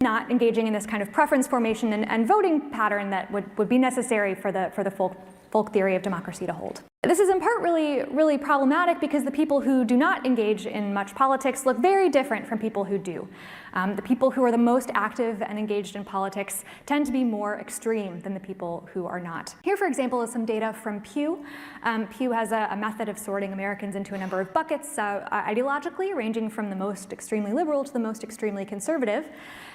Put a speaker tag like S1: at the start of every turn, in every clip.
S1: not engaging in this kind of preference formation and voting pattern that would be necessary for the folk theory of democracy to hold. This is in part really problematic because the people who do not engage in much politics look very different from people who do. The people who are the most active and engaged in politics tend to be more extreme than the people who are not. Here, for example, is some data from Pew. Pew has a method of sorting Americans into a number of buckets ideologically, ranging from the most extremely liberal to the most extremely conservative.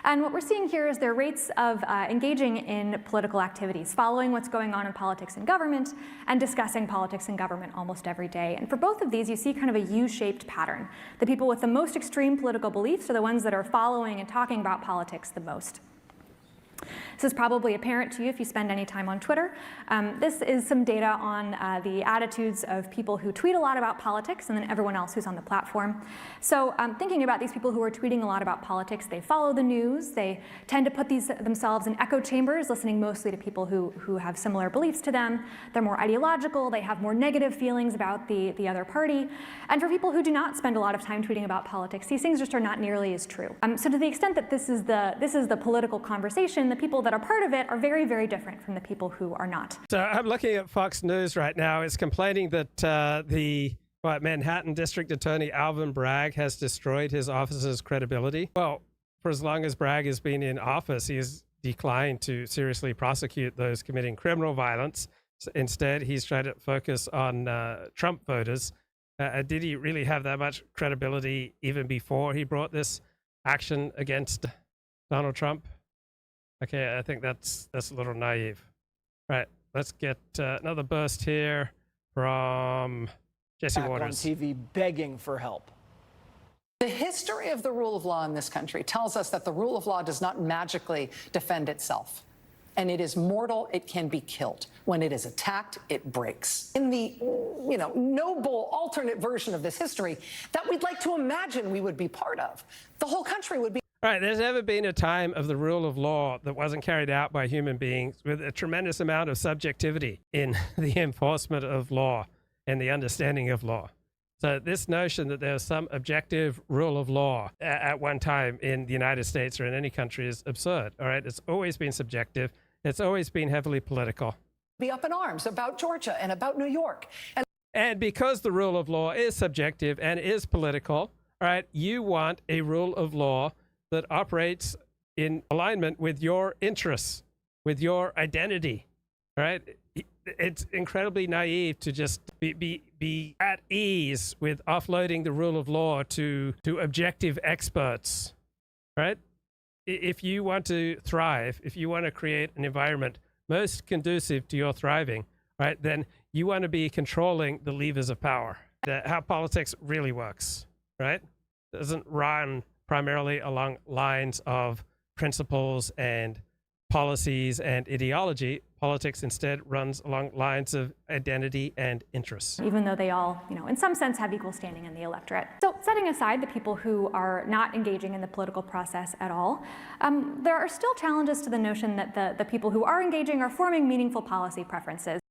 S1: And what we're seeing here is their rates of engaging in political activities, following what's going on in politics and government, and discussing politics and government almost every day. And for both of these, you see kind of a U-shaped pattern. The people with the most extreme political beliefs are the ones that are following and talking about politics the most. This is probably apparent to you if you spend any time on Twitter. This is some data on the attitudes of people who tweet a lot about politics and then everyone else who's on the platform. So thinking about these people who are tweeting a lot about politics, they follow the news, they tend to put themselves in echo chambers, listening mostly to people who have similar beliefs to them. They're more ideological, they have more negative feelings about the other party. And for people who do not spend a lot of time tweeting about politics, these things just are not nearly as true. So to the extent that this is the political conversation, the people that are part of it are very, very different from the people who are not.
S2: So I'm looking at Fox News right now. It's complaining that the Manhattan District Attorney Alvin Bragg has destroyed his office's credibility. Well, for as long as Bragg has been in office, he has declined to seriously prosecute those committing criminal violence. So instead, he's trying to focus on Trump voters. Did he really have that much credibility even before he brought this action against Donald Trump? Okay, I think that's a little naive. Right, let's get another burst here from Jesse Waters.
S3: On TV begging for help.
S4: The history of the rule of law in this country tells us that the rule of law does not magically defend itself. And it is mortal, it can be killed. When it is attacked, it breaks. In the, noble alternate version of this history that we'd like to imagine we would be part of, the whole country would be.
S2: All right, there's never been a time of the rule of law that wasn't carried out by human beings with a tremendous amount of subjectivity in the enforcement of law and the understanding of law. So this notion that there's some objective rule of law at one time in the United States or in any country is absurd. All right, it's always been subjective. It's always been heavily political.
S4: Be up in arms about Georgia and about New York.
S2: And because the rule of law is subjective and is political, all right, you want a rule of law that operates in alignment with your interests, with your identity, right? It's incredibly naive to just be at ease with offloading the rule of law to objective experts, right? If you want to thrive, if you want to create an environment most conducive to your thriving, right, then you want to be controlling the levers of power. How politics really works, right? It doesn't run primarily along lines of principles and policies and ideology. Politics instead runs along lines of identity and interests.
S1: Even though they all, in some sense have equal standing in the electorate. So setting aside the people who are not engaging in the political process at all, there are still challenges to the notion that the people who are engaging are forming meaningful policy preferences.